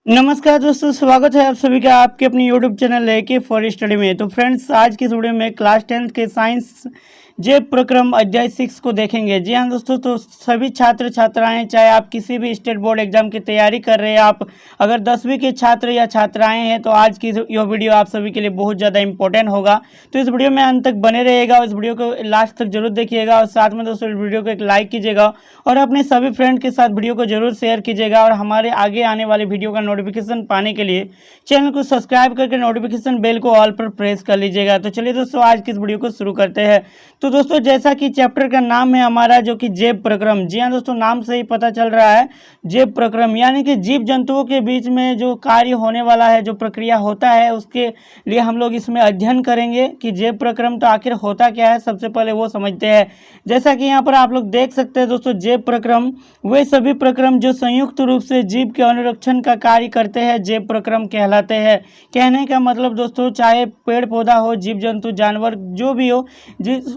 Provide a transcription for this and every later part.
नमस्कार दोस्तों, स्वागत है आप सभी का आपके अपनी यूट्यूब चैनल लेके फॉर स्टडी में। तो फ्रेंड्स, आज की इस वीडियो में क्लास 10th के साइंस जे प्रक्रम अध्याय 6 को देखेंगे। जी हाँ दोस्तों, तो सभी छात्र छात्राएं, चाहे आप किसी भी स्टेट बोर्ड एग्जाम की तैयारी कर रहे हैं, आप अगर 10वीं के छात्र या छात्राएं हैं, तो आज की यह वीडियो आप सभी के लिए बहुत ज़्यादा इंपॉर्टेंट होगा। तो इस वीडियो में अंत तक बने रहिएगा और इस वीडियो को लास्ट तक जरूर देखिएगा और साथ में दोस्तों इस वीडियो को एक लाइक कीजिएगा और अपने सभी फ्रेंड के साथ वीडियो को जरूर शेयर कीजिएगा। और हमारे आगे आने वाले वीडियो का नोटिफिकेशन पाने के लिए चैनल को सब्सक्राइब करके नोटिफिकेशन बेल को ऑल पर प्रेस कर लीजिएगा। तो चलिए दोस्तों, आज की इस वीडियो को शुरू करते हैं। तो दोस्तों, जैसा कि चैप्टर का नाम है हमारा जो कि जैव प्रक्रम, जी हाँ दोस्तों, नाम से ही पता चल रहा है जैव प्रक्रम, यानी कि जीव जंतुओं के बीच में जो कार्य होने वाला है, जो प्रक्रिया होता है, उसके लिए हम लोग इसमें अध्ययन करेंगे कि जैव प्रक्रम तो आखिर होता क्या है। सबसे पहले वो समझते हैं। जैसा कि यहाँ पर आप लोग देख सकते हैं दोस्तों, जैव प्रक्रम वे सभी प्रक्रम जो संयुक्त रूप से जीव के अनुरक्षण का कार्य करते हैं जैव प्रक्रम कहलाते हैं। कहने का मतलब दोस्तों, चाहे पेड़ पौधा हो, जीव जंतु, जानवर जो भी हो, जिस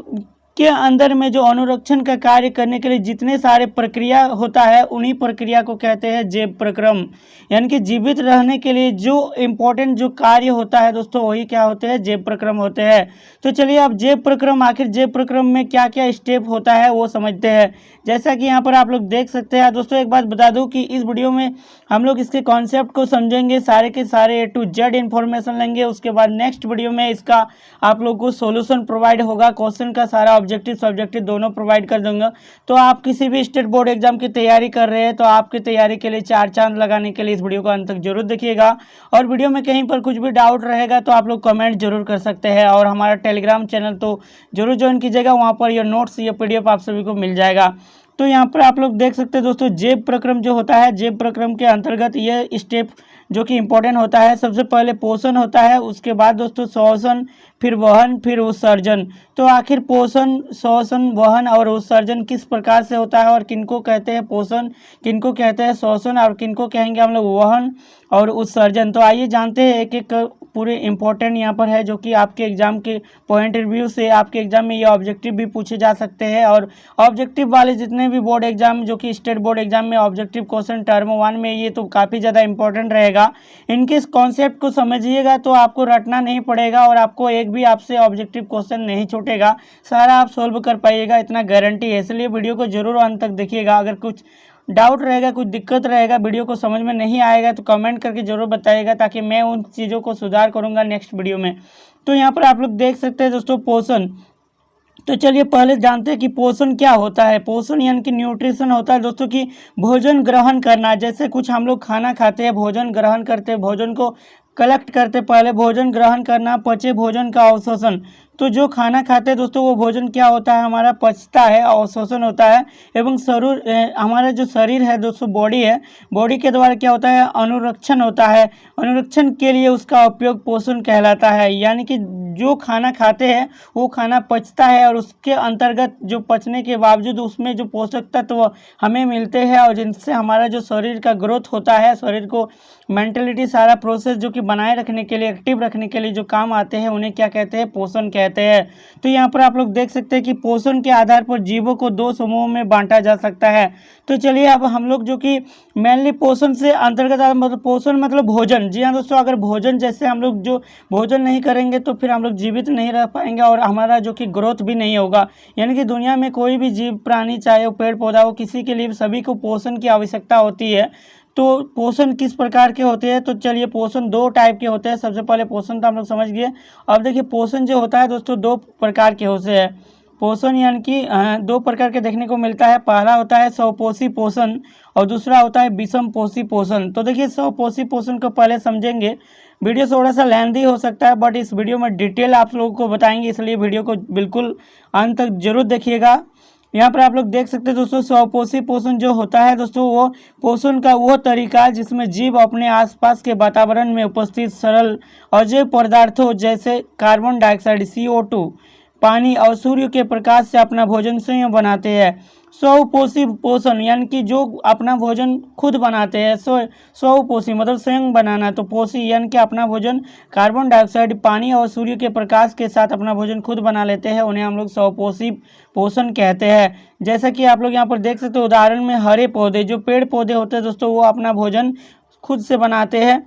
के अंदर में जो अनुरक्षण का कार्य करने के लिए जितने सारे प्रक्रिया होता है, उन्हीं प्रक्रिया को कहते हैं जैव प्रक्रम। यानी कि जीवित रहने के लिए जो इम्पोर्टेंट जो कार्य होता है दोस्तों, वही क्या होते हैं, जैव प्रक्रम होते हैं। तो चलिए अब जैव प्रक्रम, आखिर जैव प्रक्रम में क्या क्या स्टेप होता है वो समझते हैं। जैसा कि यहाँ पर आप लोग देख सकते हैं दोस्तों, एक बात बता दूं कि इस वीडियो में हम लोग इसके कॉन्सेप्ट को समझेंगे, सारे के सारे A to Z इन्फॉर्मेशन लेंगे। उसके बाद नेक्स्ट वीडियो में इसका आप लोग को सॉल्यूशन प्रोवाइड होगा, क्वेश्चन का सारा ऑब्जेक्टिव सब्जेक्टिव दोनों प्रोवाइड कर दूंगा। तो आप किसी भी स्टेट बोर्ड एग्जाम की तैयारी कर रहे हैं, तो आपकी तैयारी के लिए चार चांद लगाने के लिए इस वीडियो को अंत तक जरूर देखिएगा। और वीडियो में कहीं पर कुछ भी डाउट रहेगा तो आप लोग कमेंट जरूर कर सकते हैं। और हमारा टेलीग्राम चैनल तो जरूर ज्वाइन कीजिएगा, वहाँ पर ये नोट्स, ये PDF आप सभी को मिल जाएगा। तो यहाँ पर आप लोग देख सकते हैं दोस्तों, जैव प्रक्रम जो होता है, जैव प्रक्रम के अंतर्गत ये स्टेप जो कि इम्पोर्टेंट होता है। सबसे पहले पोषण होता है, उसके बाद दोस्तों श्वसन, फिर वहन, फिर उत्सर्जन। तो आखिर पोषण, श्वसन, वहन और उत्सर्जन किस प्रकार से होता है और किनको कहते हैं पोषण, किनको कहते हैं श्वसन और किनको कहेंगे हम लोग वहन और उत्सर्जन। तो आइए जानते हैं एक एक पूरे इंपॉर्टेंट यहाँ पर है, जो कि आपके एग्जाम के पॉइंट रिव्यू से आपके एग्जाम में ये ऑब्जेक्टिव भी पूछे जा सकते हैं। और ऑब्जेक्टिव वाले जितने भी बोर्ड एग्जाम, जो कि स्टेट बोर्ड एग्जाम में ऑब्जेक्टिव क्वेश्चन टर्म 1 में, ये तो काफ़ी ज़्यादा इंपॉर्टेंट रहेगा। इनके इस कॉन्सेप्ट को समझिएगा तो आपको रटना नहीं पड़ेगा और आपको एक भी आपसे ऑब्जेक्टिव क्वेश्चन नहीं छूटेगा, सारा आप सोल्व कर पाइएगा, इतना गारंटी है। इसलिए वीडियो को जरूर अंत तक देखिएगा। अगर कुछ डाउट रहेगा, कुछ दिक्कत रहेगा, वीडियो को समझ में नहीं आएगा, तो कमेंट करके जरूर बताइएगा, ताकि मैं उन चीज़ों को सुधार करूँगा नेक्स्ट वीडियो में। तो यहाँ पर आप लोग देख सकते हैं दोस्तों पोषण। तो चलिए पहले जानते हैं कि पोषण क्या होता है। पोषण यानी कि न्यूट्रिशन होता है दोस्तों, कि भोजन ग्रहण करना। जैसे कुछ हम लोग खाना खाते हैं, भोजन ग्रहण करते हैं, भोजन को कलेक्ट करते, पहले भोजन ग्रहण करना, पचे भोजन का अवशोषण। तो जो खाना खाते हैं दोस्तों, वो भोजन क्या होता है, हमारा पचता है, अवशोषण होता है। एवं शरीर, हमारा जो शरीर है दोस्तों, बॉडी है, बॉडी के द्वारा क्या होता है, अनुरक्षण होता है। अनुरक्षण के लिए उसका उपयोग पोषण कहलाता है। यानी कि जो खाना खाते हैं वो खाना पचता है और उसके अंतर्गत जो पचने के बावजूद उसमें जो पोषक तत्व हमें मिलते हैं और जिनसे हमारा जो शरीर का ग्रोथ होता है, शरीर को मेंटलिटी, सारा प्रोसेस जो कि बनाए रखने के लिए, एक्टिव रखने के लिए जो काम आते हैं, उन्हें क्या कहते हैं, पोषण कहते हैं। तो यहाँ पर आप लोग देख सकते हैं कि पोषण के आधार पर जीवों को दो समूहों में बांटा जा सकता है। तो चलिए अब हम लोग जो कि मेनली पोषण से अंतर्गत, मतलब पोषण मतलब भोजन। जी हाँ दोस्तों, अगर भोजन, जैसे हम लोग जो भोजन नहीं करेंगे तो फिर हम लोग जीवित नहीं रह पाएंगे और हमारा जो कि ग्रोथ भी नहीं होगा। यानी कि दुनिया में कोई भी जीव प्राणी, चाहे वो पेड़ पौधा हो, किसी के लिए सभी को पोषण की आवश्यकता होती है। तो पोषण किस प्रकार के होते हैं, तो चलिए पोषण दो टाइप के होते हैं। सबसे पहले पोषण तो हम लोग समझ गए। अब देखिए पोषण जो होता है दोस्तों, दो प्रकार के होते हैं। पोषण यानी कि दो प्रकार के देखने को मिलता है। पहला होता है स्वपोषी पोषण और दूसरा होता है विषमपोषी पोषण। तो देखिए स्वपोषी पोषण को पहले समझेंगे। वीडियो थोड़ा सा लेंथी हो सकता है, बट इस वीडियो में डिटेल आप लोगों को बताएंगे, इसलिए वीडियो को बिल्कुल अंत तक जरूर देखिएगा। यहाँ पर आप लोग देख सकते हैं दोस्तों, स्वपोषी पोषण जो होता है दोस्तों, वो पोषण का वो तरीका है जिसमें जीव अपने आसपास के वातावरण में उपस्थित सरल अजैव पदार्थों जैसे कार्बन डाइऑक्साइड, CO2, पानी और सूर्य के प्रकाश से अपना भोजन स्वयं बनाते हैं। स्वपोषी पोषण यानी कि जो अपना भोजन खुद बनाते हैं। स्वपोषी मतलब स्वयं बनाना। तो पोषी यानी कि अपना भोजन कार्बन डाइऑक्साइड, पानी और सूर्य के प्रकाश के साथ अपना भोजन खुद बना लेते हैं, उन्हें हम लोग स्वपोषी पोषण कहते हैं। जैसा कि आप लोग यहाँ पर देख सकते हो, उदाहरण में हरे पौधे, जो पेड़ पौधे होते हैं दोस्तों, वो अपना भोजन खुद से बनाते हैं,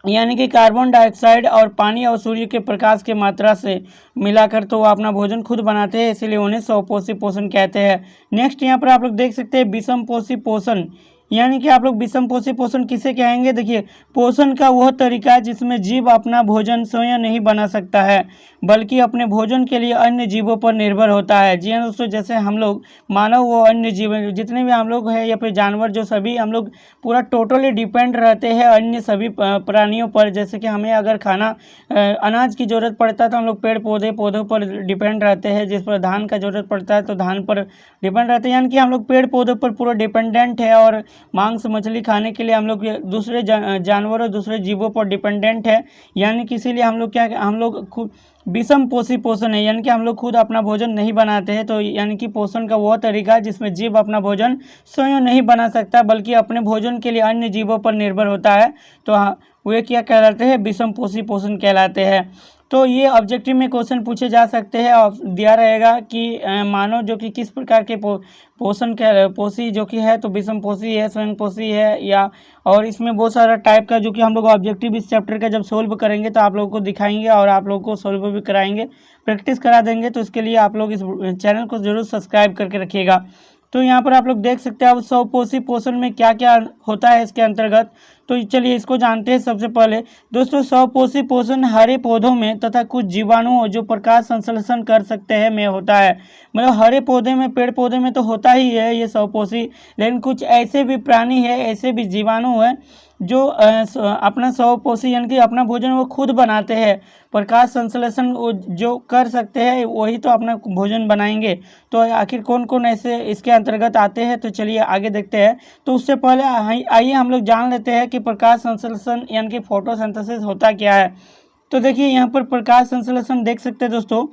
यानी कि कार्बन डाइऑक्साइड और पानी और सूर्य के प्रकाश की मात्रा से मिलाकर तो वो अपना भोजन खुद बनाते हैं, इसीलिए उन्हें स्वपोषी पोषण कहते हैं। नेक्स्ट यहाँ पर आप लोग देख सकते हैं विषमपोषी पोषण, यानी कि आप लोग विषमपोषी पोषण किसे कहेंगे। देखिए, पोषण का वह तरीका जिसमें जीव अपना भोजन स्वयं नहीं बना सकता है बल्कि अपने भोजन के लिए अन्य जीवों पर निर्भर होता है। जी हाँ दोस्तों, जैसे हम लोग मानव व अन्य जीव जितने भी हम लोग हैं या फिर जानवर, जो सभी हम लोग पूरा टोटली डिपेंड रहते हैं अन्य सभी प्राणियों पर। जैसे कि हमें अगर खाना अनाज की ज़रूरत पड़ता है तो हम लोग पेड़ पौधों पर डिपेंड रहते हैं, जिस पर धान का ज़रूरत पड़ता है तो धान पर डिपेंड रहते हैं, यानी कि हम लोग पेड़ पौधों पर पूरा डिपेंडेंट है। और मांस मछली खाने के लिए हम लोग दूसरे जानवरों दूसरे जीवों पर डिपेंडेंट है, यानी कि इसीलिए हम लोग क्या हम लोग खुद विषमपोषी पोषण है, यानी कि हम लोग खुद अपना भोजन नहीं बनाते हैं। तो यानी कि पोषण का वह तरीका जिसमें जीव अपना भोजन स्वयं नहीं बना सकता बल्कि अपने भोजन के लिए अन्य जीवों पर निर्भर होता है, तो वे क्या कहलाते हैं, विषमपोषी पोषण कहलाते हैं। तो ये ऑब्जेक्टिव में क्वेश्चन पूछे जा सकते हैं और दिया रहेगा कि मानव जो कि किस प्रकार के पोषण पोषी जो कि है, तो विषमपोषी है, स्वयंपोषी है, या और इसमें बहुत सारा टाइप का जो कि हम लोग ऑब्जेक्टिव इस चैप्टर का जब सोल्व करेंगे तो आप लोगों को दिखाएंगे और आप लोगों को सोल्व भी कराएंगे, प्रैक्टिस करा देंगे। तो इसके लिए आप लोग इस चैनल को जरूर सब्सक्राइब करके रखिएगा। तो यहाँ पर आप लोग देख सकते हैं अब स्वपोषी पोषण में क्या क्या होता है इसके अंतर्गत, तो चलिए इसको जानते हैं। सबसे पहले दोस्तों, स्वपोषी पोषण हरे पौधों में तथा कुछ जीवाणुओं जो प्रकाश संश्लेषण कर सकते हैं में होता है। मतलब हरे पौधे में, पेड़ पौधे में तो होता ही है ये स्वपोषी, लेकिन कुछ ऐसे भी प्राणी है, ऐसे भी जीवाणु है जो अपना स्वपोषी यानी कि अपना भोजन वो खुद बनाते हैं, प्रकाश संश्लेषण जो कर सकते हैं वही तो अपना भोजन बनाएंगे। तो आखिर कौन कौन ऐसे इसके अंतर्गत आते हैं, तो चलिए आगे देखते हैं। तो उससे पहले आइए हम लोग जान लेते हैं कि प्रकाश संश्लेषण यानी कि फोटोसिंथेसिस होता क्या है। तो देखिए यहाँ पर प्रकाश संश्लेषण देख सकते हैं दोस्तों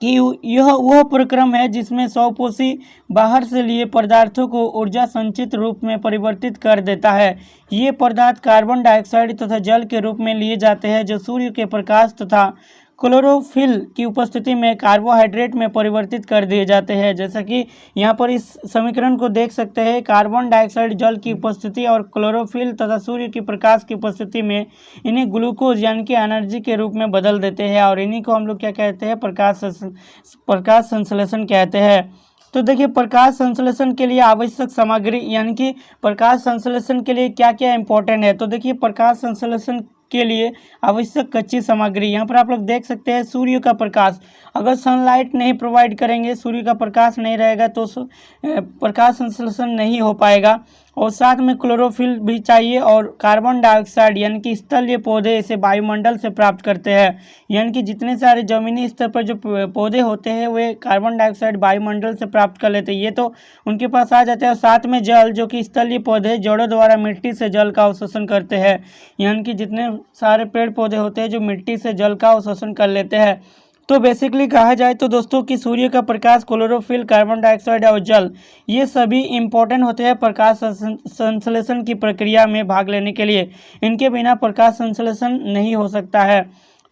कि यह वह प्रक्रम है जिसमें स्वपोषी बाहर से लिए पदार्थों को ऊर्जा संचित रूप में परिवर्तित कर देता है। ये पदार्थ कार्बन डाइऑक्साइड तथा जल के रूप में लिए जाते हैं जो सूर्य के प्रकाश तथा क्लोरोफिल की उपस्थिति में कार्बोहाइड्रेट में परिवर्तित कर दिए जाते हैं। जैसा कि यहाँ पर इस समीकरण को देख सकते हैं, कार्बन डाइऑक्साइड जल की उपस्थिति और क्लोरोफिल तथा सूर्य की प्रकाश की उपस्थिति में इन्हें ग्लूकोज यानी कि एनर्जी के रूप में बदल देते हैं और इन्हीं को हम लोग क्या कहते हैं, प्रकाश संश्लेषण कहते हैं। तो देखिए, प्रकाश संश्लेषण के लिए आवश्यक सामग्री यानी कि प्रकाश संश्लेषण के लिए क्या क्या इंपॉर्टेंट है। तो देखिए, प्रकाश संश्लेषण के लिए आवश्यक कच्ची सामग्री यहाँ पर आप लोग देख सकते हैं, सूर्य का प्रकाश। अगर सनलाइट नहीं प्रोवाइड करेंगे, सूर्य का प्रकाश नहीं रहेगा तो प्रकाश संश्लेषण नहीं हो पाएगा। और साथ में क्लोरोफिल भी चाहिए और कार्बन डाइऑक्साइड यानी कि स्थलीय पौधे इसे वायुमंडल से प्राप्त करते हैं, यानी कि जितने सारे जमीनी स्तर पर जो पौधे होते हैं वे कार्बन डाइऑक्साइड वायुमंडल से प्राप्त कर लेते हैं, ये तो उनके पास आ जाते हैं। और साथ में जल जो कि स्थलीय पौधे जड़ों द्वारा मिट्टी से जल का अवशोषण करते हैं, यानी कि जितने सारे पेड़ पौधे होते हैं जो मिट्टी से जल का अवशोषण कर लेते हैं। तो बेसिकली कहा जाए तो दोस्तों कि सूर्य का प्रकाश, क्लोरोफिल, कार्बन डाइऑक्साइड और जल ये सभी इंपॉर्टेंट होते हैं प्रकाश संश्लेषण की प्रक्रिया में भाग लेने के लिए। इनके बिना प्रकाश संश्लेषण नहीं हो सकता है।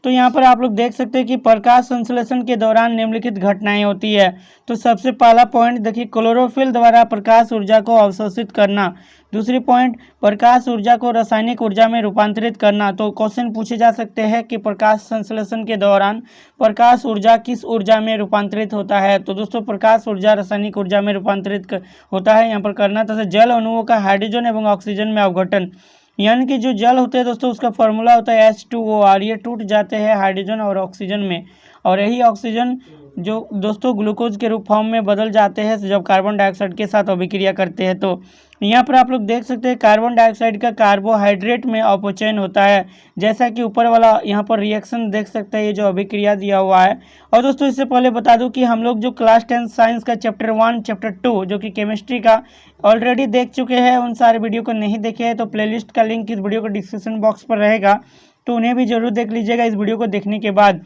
तो यहाँ पर आप लोग देख सकते हैं कि प्रकाश संश्लेषण के दौरान निम्नलिखित घटनाएं होती है। तो सबसे पहला पॉइंट देखिए, क्लोरोफिल द्वारा प्रकाश ऊर्जा को अवशोषित करना। दूसरी पॉइंट, प्रकाश ऊर्जा को रासायनिक ऊर्जा में रूपांतरित करना। तो क्वेश्चन पूछे जा सकते हैं कि प्रकाश संश्लेषण के दौरान प्रकाश ऊर्जा किस ऊर्जा में रूपांतरित होता है। तो दोस्तों, प्रकाश ऊर्जा रासायनिक ऊर्जा में रूपांतरित होता है यहाँ पर करना। तथा जल अणुओं का हाइड्रोजन एवं ऑक्सीजन में अवघटन, यानी कि जो जल होते हैं दोस्तों उसका फॉर्मूला होता है H2O, ये टूट जाते हैं हाइड्रोजन और ऑक्सीजन में, और यही ऑक्सीजन जो दोस्तों ग्लूकोज के रूप फॉर्म में बदल जाते हैं जब कार्बन डाइऑक्साइड के साथ अभिक्रिया करते हैं। तो यहाँ पर आप लोग देख सकते हैं कार्बन डाइऑक्साइड का कार्बोहाइड्रेट में अपचयन होता है, जैसा कि ऊपर वाला यहाँ पर रिएक्शन देख सकते हैं, ये जो अभिक्रिया दिया हुआ है। और दोस्तों इससे पहले बता दूं कि हम लोग जो क्लास 10 साइंस का चैप्टर 1, चैप्टर 2 जो कि केमिस्ट्री का ऑलरेडी देख चुके हैं, उन सारे वीडियो को नहीं देखे हैं तो प्लेलिस्ट का लिंक इस वीडियो को डिस्क्रिप्शन बॉक्स पर रहेगा, तो उन्हें भी जरूर देख लीजिएगा इस वीडियो को देखने के बाद।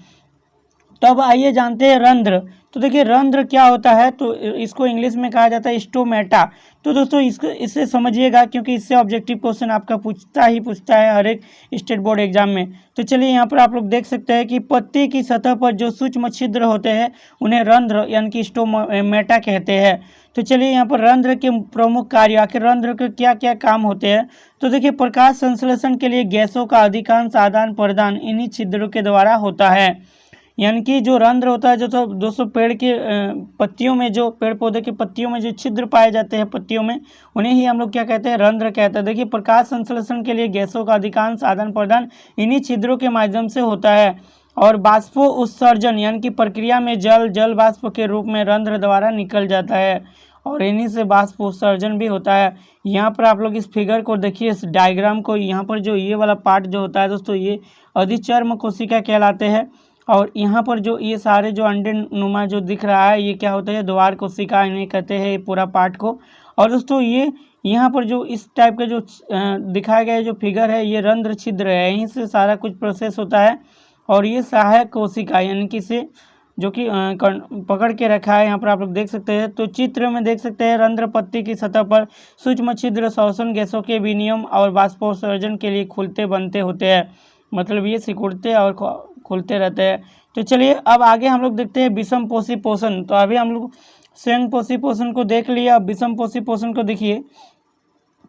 तो अब आइए जानते हैं रंध्र। तो देखिए रंध्र क्या होता है, तो इसको इंग्लिश में कहा जाता है स्टोमेटा। तो दोस्तों इससे समझिएगा, क्योंकि इससे ऑब्जेक्टिव क्वेश्चन आपका पूछता है हर एक स्टेट बोर्ड एग्जाम में। तो चलिए यहाँ पर आप लोग देख सकते हैं कि पत्ती की सतह पर जो सूक्ष्म छिद्र होते हैं उन्हें रंध्र यानी कि स्टोमेटा कहते हैं। तो चलिए यहाँ पर रंध्र के प्रमुख कार्य, आखिर रंध्र के क्या क्या काम होते हैं। तो देखिए प्रकाश संश्लेषण के लिए गैसों का अधिकांश आदान प्रदान इन्हीं छिद्रों के द्वारा होता है। यानी कि जो रंध्र होता है, जो तो दोस्तों पेड़ के पत्तियों में, जो पेड़ पौधे की पत्तियों में जो छिद्र पाए जाते हैं पत्तियों में, उन्हें ही हम लोग क्या कहते हैं, रंध्र कहते हैं। देखिए प्रकाश संश्लेषण के लिए गैसों का अधिकांश आदान प्रदान इन्हीं छिद्रों के माध्यम से होता है। और बाष्पो उत्सर्जन यानी कि प्रक्रिया में जल बाष्प के रूप में रंध्र द्वारा निकल जाता है और इन्हीं से बाष्प उत्सर्जन भी होता है। यहाँ पर आप लोग इस फिगर को देखिए, इस डायग्राम को, यहाँ पर जो ये वाला पार्ट जो होता है दोस्तों, ये अधिचर्म कोशिका कहलाते हैं। और यहाँ पर जो ये सारे जो अंडे नुमा जो दिख रहा है, ये क्या होता है, द्वार कोशिका इन्हें कहते हैं, ये पूरा पार्ट को। और दोस्तों ये यहाँ पर जो इस टाइप का जो दिखाया गया जो फिगर है, ये रंध्र छिद्र है, यहीं से सारा कुछ प्रोसेस होता है। और ये सहायक कोशिका यानी कि इसे जो कि पकड़ के रखा है, यहाँ पर आप लोग देख सकते हैं। तो चित्र में देख सकते हैं रंध्र पत्ती की सतह पर सूक्ष्म छिद्र श्वसन गैसों के विनिमय और बाष्पोत्सर्जन के लिए खुलते बनते होते हैं, मतलब ये सिकुड़ते और खुलते रहते हैं। तो चलिए अब आगे हम लोग देखते हैं विषम पोषी पोषण। तो अभी हम लोग स्वयं पोषी पोषण को देख लिया, अब विषम पोषी पोषण को देखिए।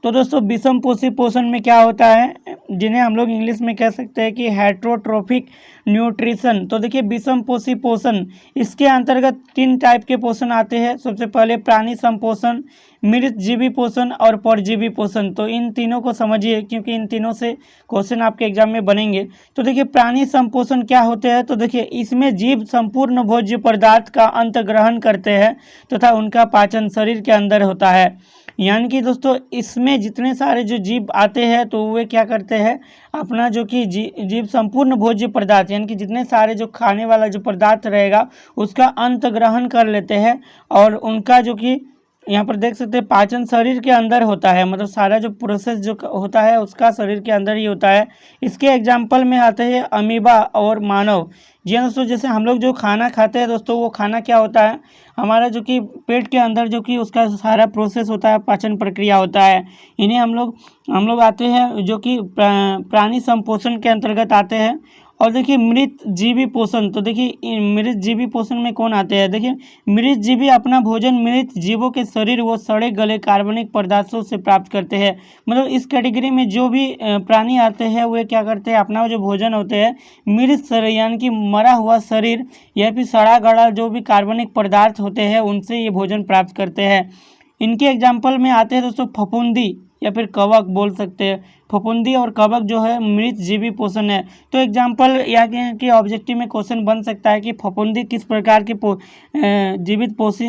तो दोस्तों विषम पोषी पोषण में क्या होता है, जिन्हें हम लोग इंग्लिश में कह सकते हैं कि हेट्रोट्रोफिक न्यूट्रिशन। तो देखिए विषम पोषी पोषण, इसके अंतर्गत 3 टाइप के पोषण आते हैं। सबसे पहले प्राणी संपोषण, मृतजीवी पोषण और परजीवी पोषण। तो इन तीनों को समझिए, क्योंकि इन तीनों से क्वेश्चन आपके एग्जाम में बनेंगे। तो देखिए प्राणी संपोषण क्या होते हैं, तो देखिए इसमें जीव संपूर्ण भोज्य पदार्थ का अंत ग्रहण करते हैं तथा उनका पाचन शरीर के अंदर होता है। यानी कि दोस्तों इसमें जितने सारे जो जीव आते हैं, तो वे क्या करते हैं, अपना जो कि जीव संपूर्ण भोज्य पदार्थ यानी कि जितने सारे जो खाने वाला जो पदार्थ रहेगा उसका अंत ग्रहण कर लेते हैं। और उनका जो कि यहाँ पर देख सकते हैं पाचन शरीर के अंदर होता है, मतलब सारा जो प्रोसेस जो होता है उसका शरीर के अंदर ही होता है। इसके एग्जाम्पल में आते हैं अमीबा और मानव। जी हाँ दोस्तों, जैसे हम लोग जो खाना खाते हैं दोस्तों, वो खाना क्या होता है, हमारा जो कि पेट के अंदर जो कि उसका सारा प्रोसेस होता है, पाचन प्रक्रिया होता है। इन्हें हम लोग आते हैं जो कि प्राणी संपोषण के अंतर्गत आते हैं। और देखिए मृत जीवी पोषण, तो देखिए मृत जीवी पोषण में कौन आते हैं, देखिए मृत जीवी अपना भोजन मृत जीवों के शरीर व सड़े गले कार्बनिक पदार्थों से प्राप्त करते हैं। मतलब इस कैटेगरी में जो भी प्राणी आते हैं वे क्या करते हैं, अपना जो भोजन होते हैं मृत शरीर यानी कि मरा हुआ शरीर या फिर सड़ा गला जो भी कार्बनिक पदार्थ होते हैं उनसे ये भोजन प्राप्त करते हैं। इनके एग्जाम्पल में आते हैं दोस्तों फफूंदी या फिर कवक बोल सकते हैं। फफूंदी और कवक जो है मृत जीवी पोषण है। तो एग्जाम्पल यहाँ के ऑब्जेक्टिव में क्वेश्चन बन सकता है कि फफूंदी किस प्रकार के जीवित पोषी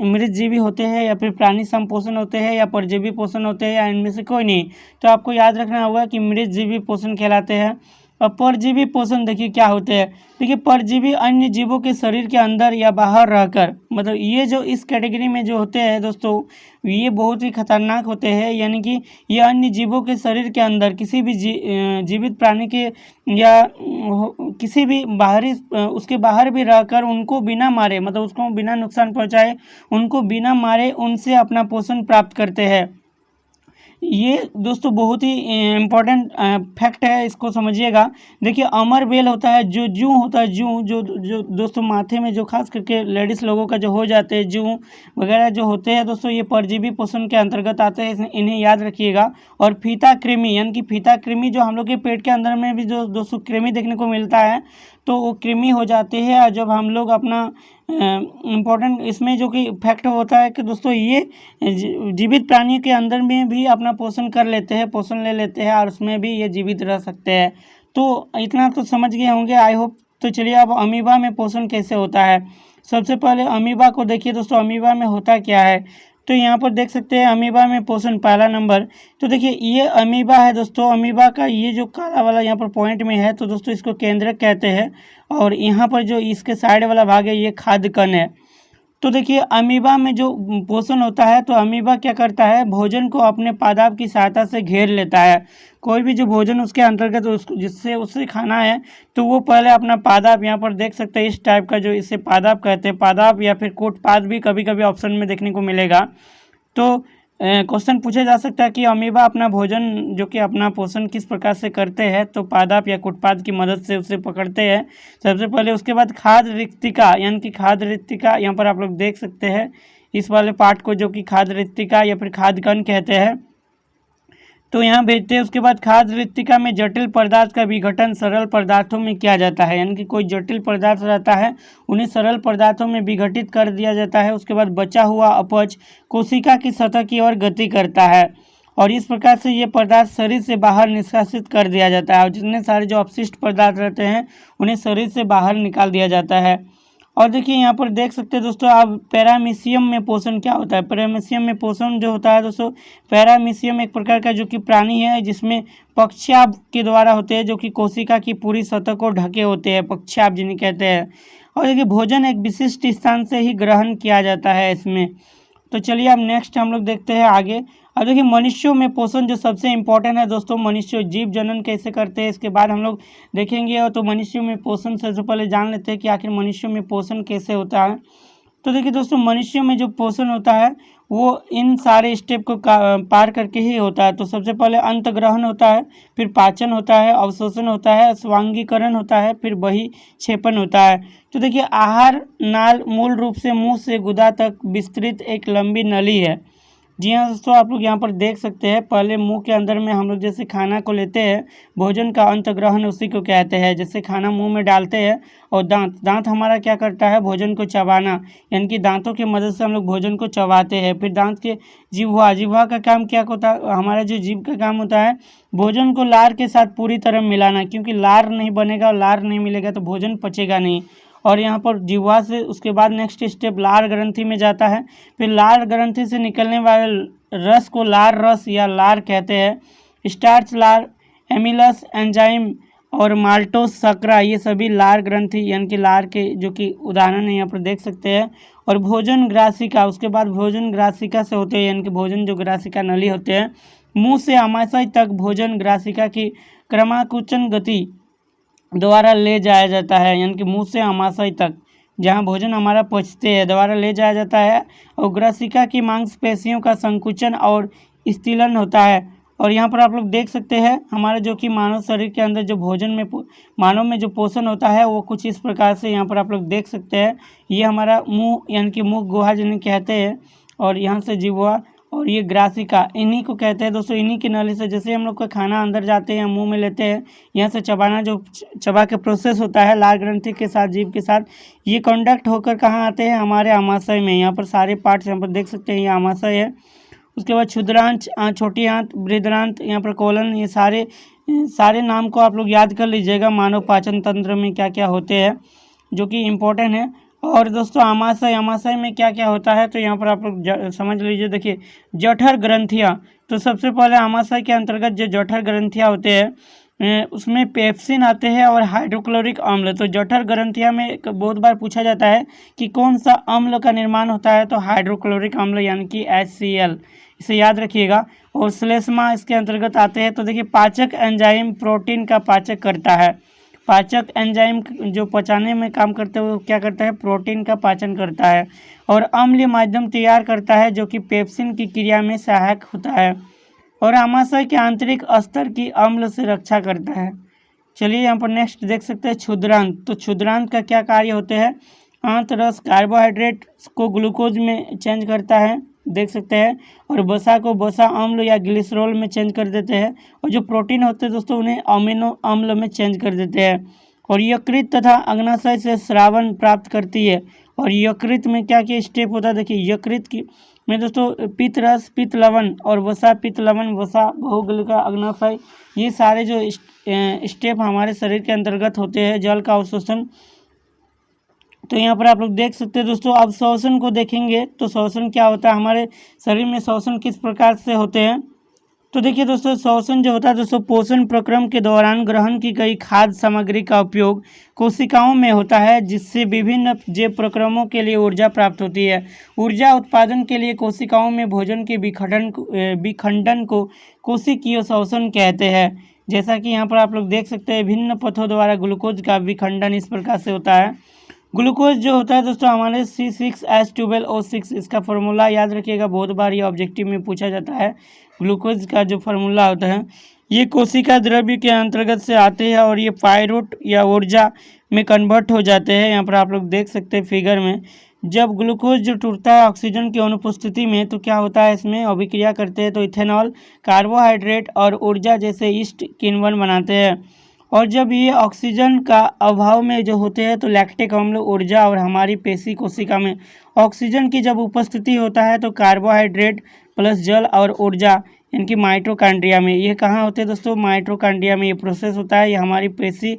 मृत जीवी होते हैं, या फिर प्राणी संपोषण होते हैं, या परजीवी पोषण होते हैं, या इनमें से कोई नहीं। तो आपको याद रखना होगा कि मृत जीवी पोषण कहलाते हैं। और परजीवी पोषण देखिए क्या होते हैं, देखिए परजीवी अन्य जीवों के शरीर के अंदर या बाहर रहकर, मतलब ये जो इस कैटेगरी में जो होते हैं दोस्तों, ये बहुत ही खतरनाक होते हैं। यानी कि ये अन्य जीवों के शरीर के अंदर किसी भी जीवित प्राणी के या किसी भी बाहरी उसके बाहर भी रहकर उनको बिना मारे, मतलब उसको बिना नुकसान पहुँचाए, उनको बिना मारे उनसे अपना पोषण प्राप्त करते हैं। ये दोस्तों बहुत ही इम्पोर्टेंट फैक्ट है, इसको समझिएगा। देखिए अमर बेल होता है, जो जूं होता है, जो दोस्तों माथे में जो खास करके लेडीज़ लोगों का जो हो जाते हैं जूं वगैरह जो होते हैं दोस्तों, ये परजीवी पोषण के अंतर्गत आते हैं, इन्हें याद रखिएगा। और फीता कृमि यानी कि फीता कृमि जो हम लोग के पेट के अंदर में भी जो दोस्तों कृमि देखने को मिलता है, तो वो कृमि हो जाते हैं। और जब हम लोग अपना इम्पोर्टेंट इसमें जो कि फैक्ट होता है कि दोस्तों ये जीवित प्राणी के अंदर में भी अपना पोषण कर लेते हैं, पोषण ले लेते हैं, और उसमें भी ये जीवित रह सकते हैं। तो इतना तो समझ गए होंगे आई होप। तो चलिए अब अमीबा में पोषण कैसे होता है। सबसे पहले अमीबा को देखिए दोस्तों, अमीबा में होता क्या है। तो यहाँ पर देख सकते हैं अमीबा में पोषण पहला नंबर। तो देखिए ये अमीबा है दोस्तों, अमीबा का ये जो काला वाला यहाँ पर पॉइंट में है, तो दोस्तों इसको केंद्रक कहते हैं। और यहाँ पर जो इसके साइड वाला भाग है ये खाद्य कण है। तो देखिए अमीबा में जो पोषण होता है, तो अमीबा क्या करता है, भोजन को अपने पादप की सहायता से घेर लेता है। कोई भी जो भोजन उसके अंतर्गत उसको जिससे उससे खाना है, तो वो पहले अपना पादप, यहाँ पर देख सकते हैं इस टाइप का, जो इसे पादप कहते हैं, पादप या फिर कोटपाद भी कभी कभी ऑप्शन में देखने को मिलेगा। तो क्वेश्चन पूछा जा सकता है कि अमीबा अपना भोजन जो कि अपना पोषण किस प्रकार से करते हैं, तो पादप या कुटपाद की मदद से उसे पकड़ते हैं सबसे पहले। उसके बाद खाद्य रिक्तिका, यानी कि खाद्य रिक्तिका, यहाँ पर आप लोग देख सकते हैं इस वाले पार्ट को, जो कि खाद्य रिक्तिका या फिर खाद्य कण कहते हैं, तो यहाँ भेजते हैं। उसके बाद खाद्य रिक्तिका में जटिल पदार्थ का विघटन सरल पदार्थों में किया जाता है, यानी कि कोई जटिल पदार्थ रहता है उन्हें सरल पदार्थों में विघटित कर दिया जाता है। उसके बाद बचा हुआ अपच कोशिका की सतह की ओर गति करता है, और इस प्रकार से ये पदार्थ शरीर से बाहर निष्कासित कर दिया जाता है, और जितने सारे जो अपशिष्ट पदार्थ रहते हैं उन्हें शरीर से बाहर निकाल दिया जाता है। और देखिए यहाँ पर देख सकते हैं दोस्तों, अब पैरामीशियम में पोषण क्या होता है। पैरामीशियम में पोषण जो होता है दोस्तों, पैरामीशियम एक प्रकार का जो कि प्राणी है जिसमें पक्षाभ के द्वारा होते हैं, जो कि कोशिका की पूरी सतह को ढके होते हैं, पक्षाभ जिन्हें कहते हैं। और देखिए भोजन एक विशिष्ट स्थान से ही ग्रहण किया जाता है इसमें। तो चलिए अब नेक्स्ट हम लोग देखते हैं आगे। अब देखिए मनुष्यों में पोषण जो सबसे इम्पोर्टेंट है दोस्तों, मनुष्य जीव जनन कैसे करते हैं इसके बाद हम लोग देखेंगे। और तो मनुष्यों में पोषण सबसे पहले जान लेते हैं कि आखिर मनुष्यों में पोषण कैसे होता है। तो देखिए दोस्तों, मनुष्यों में जो पोषण होता है वो इन सारे स्टेप को पार करके ही होता है। तो सबसे पहले अंतग्रहण होता है, फिर पाचन होता है, अवशोषण होता है, स्वांगीकरण होता है, फिर बहिक्षेपण होता है। तो देखिए आहार नाल मूल रूप से मुंह से गुदा तक विस्तृत एक लंबी नली है। जी हाँ दोस्तों, आप लोग यहाँ पर देख सकते हैं, पहले मुंह के अंदर में हम लोग जैसे खाना को लेते हैं, भोजन का अंतग्रहण उसी को कहते हैं। जैसे खाना मुंह में डालते हैं, और दांत हमारा क्या करता है, भोजन को चबाना, यानी कि दांतों की मदद से हम लोग भोजन को चबाते हैं। फिर दांत के जिह्वा का काम क्या होता है, हमारा जो जीभ का काम होता है भोजन को लार के साथ पूरी तरह मिलाना, क्योंकि लार नहीं बनेगा, लार नहीं मिलेगा तो भोजन पचेगा नहीं। और यहाँ पर जिह्वा से उसके बाद नेक्स्ट स्टेप लार ग्रंथि में जाता है। फिर लार ग्रंथि से निकलने वाले रस को लार रस या लार कहते हैं। स्टार्च लार, एमिलस एंजाइम और माल्टोस सकरा, ये सभी लार ग्रंथि यानी कि लार के जो कि उदाहरण है यहाँ पर देख सकते हैं। और भोजन ग्रासिका, उसके बाद भोजन ग्रासिका से होते हैं, यानी कि भोजन जो ग्रासिका नली होते हैं, मुँह से आमाशय तक भोजन ग्रासिका की क्रमाकुचन गति द्वारा ले जाया जाता है, यानी कि मुंह से आमाशय तक जहां भोजन हमारा पचते हैं द्वारा ले जाया जाता है। और ग्रासिका की मांसपेशियों का संकुचन और स्थिलन होता है। और यहाँ पर आप लोग देख सकते हैं हमारे जो कि मानव शरीर के अंदर जो भोजन में मानव में जो पोषण होता है वो कुछ इस प्रकार से यहाँ पर आप लोग देख सकते हैं। ये हमारा मुँह यानी कि मुख गुहा जिन्हें कहते हैं, और यहाँ से जिह्वा, और ये ग्रासिका इन्हीं को कहते हैं दोस्तों। इन्हीं की नली से जैसे हम लोग का खाना अंदर जाते हैं, मुंह में लेते हैं, यहाँ से चबाना जो चबा के प्रोसेस होता है लार ग्रंथि के साथ, जीभ के साथ, ये कंडक्ट होकर कहाँ आते हैं, हमारे आमाशय में। यहाँ पर सारे पार्ट्स यहाँ पर देख सकते हैं, ये आमाशय है। उसके बाद क्षुद्रांत, छोटी आंत, बृहदांत, यहाँ पर कोलन, ये सारे नाम को आप लोग याद कर लीजिएगा। मानव पाचन तंत्र में क्या क्या होते हैं जो कि इम्पोर्टेंट है। और दोस्तों आमाशय में क्या क्या होता है, तो यहाँ पर आप लोग समझ लीजिए। देखिए जठर ग्रंथियाँ, तो सबसे पहले आमाशय के अंतर्गत जो जठर ग्रंथियाँ होते हैं उसमें पेप्सिन आते हैं और हाइड्रोक्लोरिक अम्ल। तो जठर ग्रंथियाँ में बहुत बार पूछा जाता है कि कौन सा अम्ल का निर्माण होता है, तो हाइड्रोक्लोरिक अम्ल यानी कि HCl, इसे याद रखिएगा। और श्लेष्मा इसके अंतर्गत आते हैं। तो देखिए पाचक एंजाइम प्रोटीन का पाचक करता है। पाचक एंजाइम जो पचाने में काम करते हैं वो क्या करता है, प्रोटीन का पाचन करता है। और अम्लीय माध्यम तैयार करता है जो कि पेप्सिन की क्रिया में सहायक होता है। और आमाशय के आंतरिक स्तर की अम्ल से रक्षा करता है। चलिए यहाँ पर नेक्स्ट देख सकते हैं क्षुद्रांत। तो क्षुद्रांत का क्या कार्य होते हैं, आंत रस कार्बोहाइड्रेट को ग्लूकोज में चेंज करता है, देख सकते हैं। और वसा को वसा अम्ल या ग्लिसरॉल में चेंज कर देते हैं। और जो प्रोटीन होते हैं दोस्तों उन्हें अमीनो अम्ल में चेंज कर देते हैं। और यकृत तथा अग्नाशय से स्रावन प्राप्त करती है। और यकृत में क्या क्या स्टेप होता है, देखिए यकृत की में दोस्तों पित्त रस, पित्त लवण और वसा, पित्त लवण, वसा, बहुगलिका, अग्नाशय, ये सारे जो स्टेप हमारे शरीर के अंतर्गत होते हैं। जल का अवशोषण, तो यहाँ पर आप लोग देख सकते हैं दोस्तों। अब श्वसन को देखेंगे तो श्वसन क्या होता है, हमारे शरीर में श्वसन किस प्रकार से होते हैं। तो देखिए दोस्तों, श्वसन जो होता है दोस्तों, पोषण प्रक्रम के दौरान ग्रहण की गई खाद्य सामग्री का उपयोग कोशिकाओं में होता है, जिससे विभिन्न जैव प्रक्रमों के लिए ऊर्जा प्राप्त होती है। ऊर्जा उत्पादन के लिए कोशिकाओं में भोजन के विखंडन को कोशिकीय श्वसन कहते हैं। जैसा कि यहाँ पर आप लोग देख सकते हैं, विभिन्न पथों द्वारा ग्लूकोज का विखंडन इस प्रकार से होता है। ग्लूकोज जो होता है दोस्तों हमारे C6H12O6, इसका फॉर्मूला याद रखिएगा, बहुत बार ये ऑब्जेक्टिव में पूछा जाता है। ग्लूकोज का जो फार्मूला होता है, ये कोशिका द्रव्य के अंतर्गत से आते हैं और ये पायरूट या ऊर्जा में कन्वर्ट हो जाते हैं। यहाँ पर आप लोग देख सकते हैं फिगर में, जब ग्लूकोज जो टूटता है ऑक्सीजन की अनुपस्थिति में, तो क्या होता है, इसमें अभिक्रिया करते हैं तो इथेनॉल, कार्बोहाइड्रेट और ऊर्जा जैसे ईस्ट किण्वन बनाते हैं। और जब ये ऑक्सीजन का अभाव में जो होते हैं तो लैक्टिक अम्ल, ऊर्जा, और हमारी पेशी कोशिका में ऑक्सीजन की जब उपस्थिति होता है तो कार्बोहाइड्रेट प्लस जल और ऊर्जा, इनकी माइटोकॉन्ड्रिया में। ये कहाँ होते हैं दोस्तों, माइटोकॉन्ड्रिया में ये प्रोसेस होता है, ये हमारी पेशी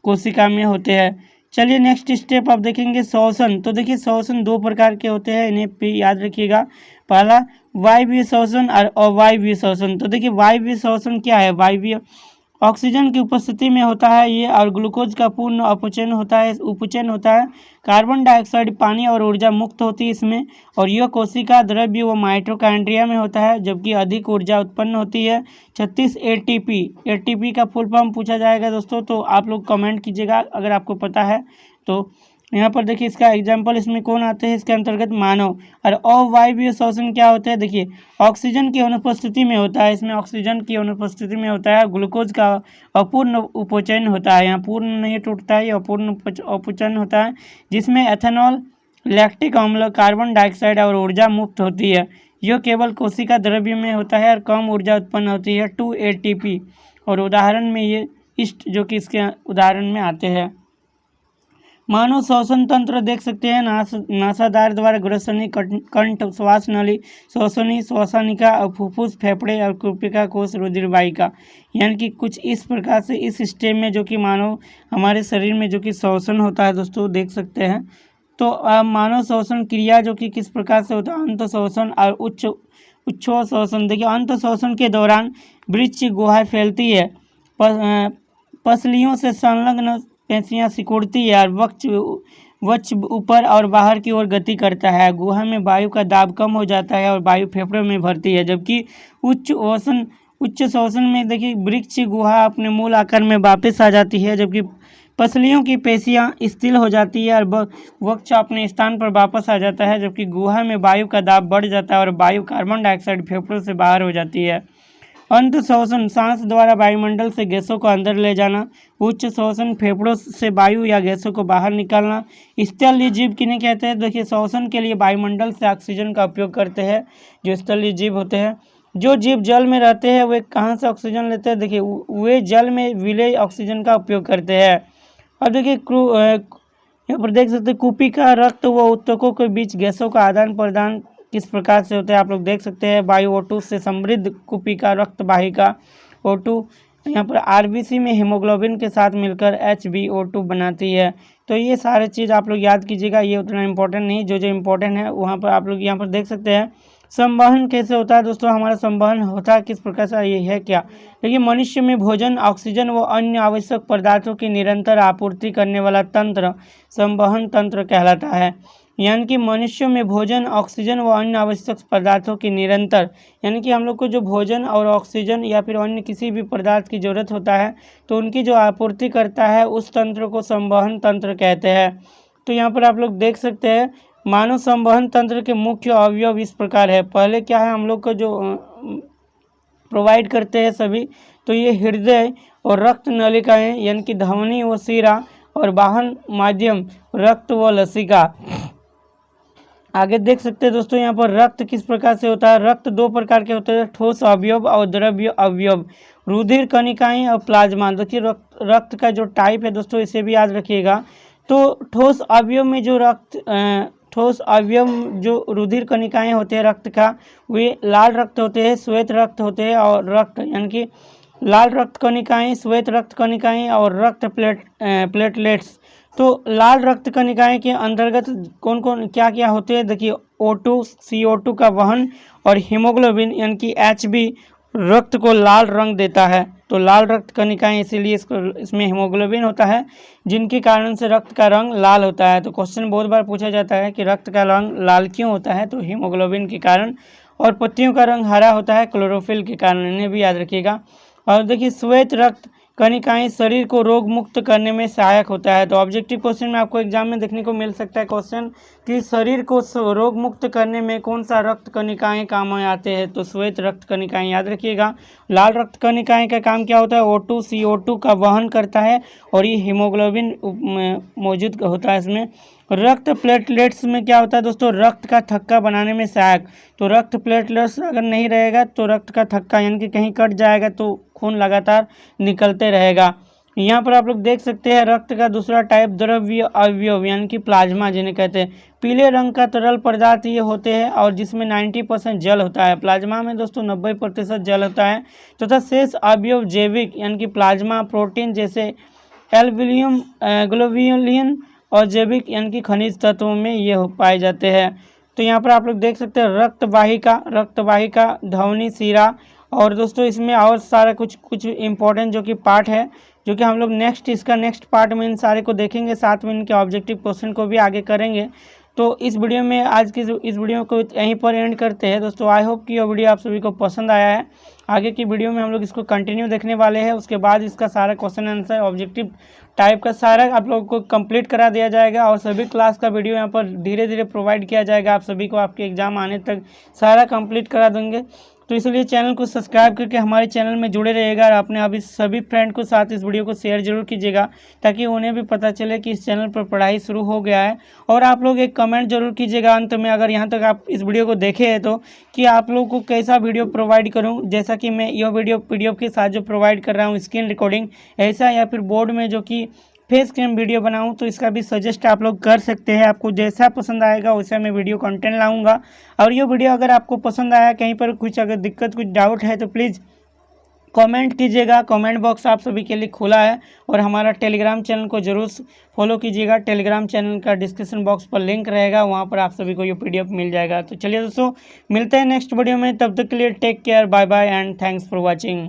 कोशिका में होते हैं। चलिए नेक्स्ट स्टेप आप देखेंगे श्वसन। तो देखिए श्वसन दो प्रकार के होते हैं, इन्हें भी याद रखिएगा। पहला वायवीय श्वसन और अवायवीय श्वसन। तो देखिए वायवीय श्वसन क्या है, वायवीय ऑक्सीजन की उपस्थिति में होता है ये, और ग्लूकोज का पूर्ण अपचयन होता है। कार्बन डाइऑक्साइड, पानी और ऊर्जा मुक्त होती है इसमें, और यह कोशिका द्रव्य व माइटोकॉन्ड्रिया में होता है, जबकि अधिक ऊर्जा उत्पन्न होती है। 36 ATP का फुल फॉर्म पूछा जाएगा दोस्तों, तो आप लोग कमेंट कीजिएगा अगर आपको पता है तो। यहाँ पर देखिए इसका एग्जाम्पल इसमें कौन आते हैं, इसके अंतर्गत मानव। और अवायवीय श्वसन क्या होता है, देखिए ऑक्सीजन की अनुपस्थिति में होता है, इसमें ऑक्सीजन की अनुपस्थिति में होता है, ग्लूकोज का अपूर्ण उपचयन होता है, यहाँ पूर्ण नहीं टूटता है, अपूर्ण उपचयन होता है, जिसमें एथेनॉल, लैक्टिक अम्ल, कार्बन डाइऑक्साइड और ऊर्जा मुक्त होती है। यह केवल कोशिका द्रव्य में होता है और कम ऊर्जा उत्पन्न होती है, 2 ATP। और उदाहरण में ये ईस्ट जो कि इसके उदाहरण में आते हैं। मानव श्वसन तंत्र देख सकते हैं, नासादार द्वारा ग्रसनी, कंठ, श्वास नली, श्वसनी, श्वसनिका, फुफ्फुस, फेफड़े और कुपिका कोश, रुधिरवाहिका, यानी कि कुछ इस प्रकार से इस स्टेप में जो कि मानव हमारे शरीर में जो कि श्वसन होता है दोस्तों देख सकते हैं। तो मानव श्वसन क्रिया जो कि किस प्रकार से होता है, अंत श्वसन और उच्छ्व श्वसन। देखिए अंत श्वसन के दौरान वृक्ष गुहा फैलती है, पसलियों से संलग्न पेशियां सिकुड़ती है और वक्ष ऊपर और बाहर की ओर गति करता है। गुहा में वायु का दाब कम हो जाता है और वायु फेफड़ों में भरती है, जबकि उच्च श्वसन में देखिए वृक्ष गुहा अपने मूल आकार में वापस आ जाती है, जबकि पसलियों की पेशियां स्थिर हो जाती है और वक्ष अपने स्थान पर वापस आ जाता है, जबकि गुहा में वायु का दाब बढ़ जाता है और वायु कार्बन डाइऑक्साइड फेफड़ों से बाहर हो जाती है। अंत श्वसन सांस द्वारा वायुमंडल से गैसों को अंदर ले जाना। उच्च श्वसन फेफड़ों से वायु या गैसों को बाहर निकालना। स्थलीय जीव किन्हें कहते हैं, देखिए श्वसन के लिए वायुमंडल से ऑक्सीजन का उपयोग करते हैं जो स्थलीय जीव होते हैं। जो जीव जल में रहते हैं वे कहाँ से ऑक्सीजन लेते हैं, देखिए वे जल में विलेय ऑक्सीजन का उपयोग करते हैं। अब देखिए यहाँ पर देख सकते हैं कुपिका, रक्त व ऊतकों के बीच गैसों का आदान प्रदान किस प्रकार से होता है, आप लोग देख सकते हैं। वायु O2 से समृद्ध कुपिका रक्त वाहिका O2 यहाँ पर RBC में हीमोग्लोबिन के साथ मिलकर HbO2 बनाती है। तो ये सारे चीज़ आप लोग याद कीजिएगा, ये उतना इम्पोर्टेंट नहीं, जो इम्पोर्टेंट है वहाँ पर आप लोग यहाँ पर देख सकते हैं। संवहन कैसे होता है दोस्तों, हमारा संवहन होता है किस प्रकार से, ये है क्या, देखिए मनुष्य में भोजन, ऑक्सीजन व अन्य आवश्यक पदार्थों की निरंतर आपूर्ति करने वाला तंत्र संवहन तंत्र कहलाता है। यानी कि मनुष्यों में भोजन, ऑक्सीजन व अन्य आवश्यक पदार्थों की निरंतर, यानी कि हम लोग को जो भोजन और ऑक्सीजन या फिर अन्य किसी भी पदार्थ की ज़रूरत होता है तो उनकी जो आपूर्ति करता है उस तंत्र को संवहन तंत्र कहते हैं। तो यहाँ पर आप लोग देख सकते हैं मानव संवहन तंत्र के मुख्य अवयव इस प्रकार है। पहले क्या है, हम लोग को जो प्रोवाइड करते हैं सभी, तो ये हृदय और रक्त नलिकाएँ यानी कि धमनी व शिरा, और वाहन माध्यम रक्त व लसिका। आगे देख सकते हैं दोस्तों यहाँ पर रक्त किस प्रकार से होता है। रक्त दो प्रकार के होते हैं, ठोस अवयव और द्रव्य अवयव, रुधिर कणिकाएं और प्लाज्मा। देखिए रक्त का जो टाइप है दोस्तों इसे भी याद रखिएगा। तो ठोस अवयव में जो ठोस अवयव जो रुधिर कणिकाएं होते हैं रक्त का, वे लाल रक्त होते हैं, श्वेत रक्त होते हैं और रक्त यानी कि लाल रक्त कणिकाएं, श्वेत रक्त कणिकाएं और रक्त प्लेटलेट्स। तो लाल रक्त कणिकाएं के अंतर्गत कौन कौन क्या क्या होते हैं, देखिए O2 CO2 का वहन और हीमोग्लोबिन यानी कि Hb, रक्त को लाल रंग देता है। तो लाल रक्त कणिकाएं, इसीलिए इसमें हीमोग्लोबिन होता है, जिनके कारण से रक्त का रंग लाल होता है। तो क्वेश्चन बहुत बार पूछा जाता है कि रक्त का रंग लाल क्यों होता है, तो हीमोग्लोबिन के कारण। और पत्तियों का रंग हरा होता है क्लोरोफिल के कारण, इन्हें भी याद रखिएगा। और देखिए, श्वेत रक्त कणिकाएं शरीर को रोग मुक्त करने में सहायक होता है। तो ऑब्जेक्टिव क्वेश्चन में आपको एग्जाम में देखने को मिल सकता है क्वेश्चन कि शरीर को रोग मुक्त करने में कौन सा रक्त कणिकाएं काम में आते हैं, तो श्वेत रक्त कणिकाएं याद रखिएगा। लाल रक्त कणिकाएं का काम क्या होता है, O2 CO2 का वहन करता है और ये हीमोग्लोबिन मौजूद होता है इसमें। रक्त प्लेटलेट्स में क्या होता है दोस्तों, रक्त का थक्का बनाने में सहायक। तो रक्त प्लेटलेट्स अगर नहीं रहेगा तो रक्त का थक्का यानी कि कहीं कट जाएगा तो खून लगातार निकलते रहेगा। यहाँ पर आप लोग देख सकते हैं रक्त का दूसरा टाइप द्रव्य अवयव यानी कि प्लाज्मा जिन्हें कहते हैं। पीले रंग का तरल पदार्थ ये होते हैं और जिसमें 90% जल होता है। प्लाज्मा में दोस्तों 90% जल होता है तथा शेष अवयव जैविक यानी कि प्लाज्मा प्रोटीन जैसे एल्वेलियम ग्लोब्यूलिन और जैविक यानी कि खनिज तत्वों में ये पाए जाते हैं। तो यहाँ पर आप लोग देख सकते हैं रक्तवाहिका ध्वनि शिरा। और दोस्तों इसमें और सारा कुछ इंपॉर्टेंट जो कि पार्ट है, जो कि हम लोग नेक्स्ट पार्ट में इन सारे को देखेंगे, साथ में इनके ऑब्जेक्टिव क्वेश्चन को भी आगे करेंगे। तो इस वीडियो में इस वीडियो को यहीं पर एंड करते हैं दोस्तों। आई होप कि यह वीडियो आप सभी को पसंद आया है। आगे की वीडियो में हम लोग इसको कंटिन्यू देखने वाले हैं, उसके बाद इसका सारा क्वेश्चन आंसर ऑब्जेक्टिव टाइप का सारा आप लोगों को कंप्लीट करा दिया जाएगा और सभी क्लास का वीडियो यहाँ पर धीरे धीरे प्रोवाइड किया जाएगा। आप सभी को आपके एग्जाम आने तक सारा कंप्लीट करा देंगे। तो इसलिए चैनल को सब्सक्राइब करके हमारे चैनल में जुड़े रहिएगा और अपने अभी सभी फ्रेंड को साथ इस वीडियो को शेयर जरूर कीजिएगा, ताकि उन्हें भी पता चले कि इस चैनल पर पढ़ाई शुरू हो गया है। और आप लोग एक कमेंट जरूर कीजिएगा अंत में, अगर यहाँ तक आप इस वीडियो को देखे हैं तो, कि आप लोग को कैसा वीडियो प्रोवाइड करूँ। जैसा कि मैं यह वीडियो PDF के साथ जो प्रोवाइड कर रहा हूँ स्क्रीन रिकॉर्डिंग, ऐसा या फिर बोर्ड में जो कि फेस कैम वीडियो बनाऊं, तो इसका भी सजेस्ट आप लोग कर सकते हैं। आपको जैसा पसंद आएगा वैसा मैं वीडियो कंटेंट लाऊंगा। और ये वीडियो अगर आपको पसंद आया, कहीं पर कुछ अगर दिक्कत कुछ डाउट है तो प्लीज़ कमेंट कीजिएगा। कमेंट बॉक्स आप सभी के लिए खुला है। और हमारा टेलीग्राम चैनल को जरूर फॉलो कीजिएगा। टेलीग्राम चैनल का डिस्क्रिप्शन बॉक्स पर लिंक रहेगा, वहाँ पर आप सभी को ये PDF मिल जाएगा। तो चलिए दोस्तों, मिलते हैं नेक्स्ट वीडियो में, तब तक के लिए take care, bye bye and thanks for watching.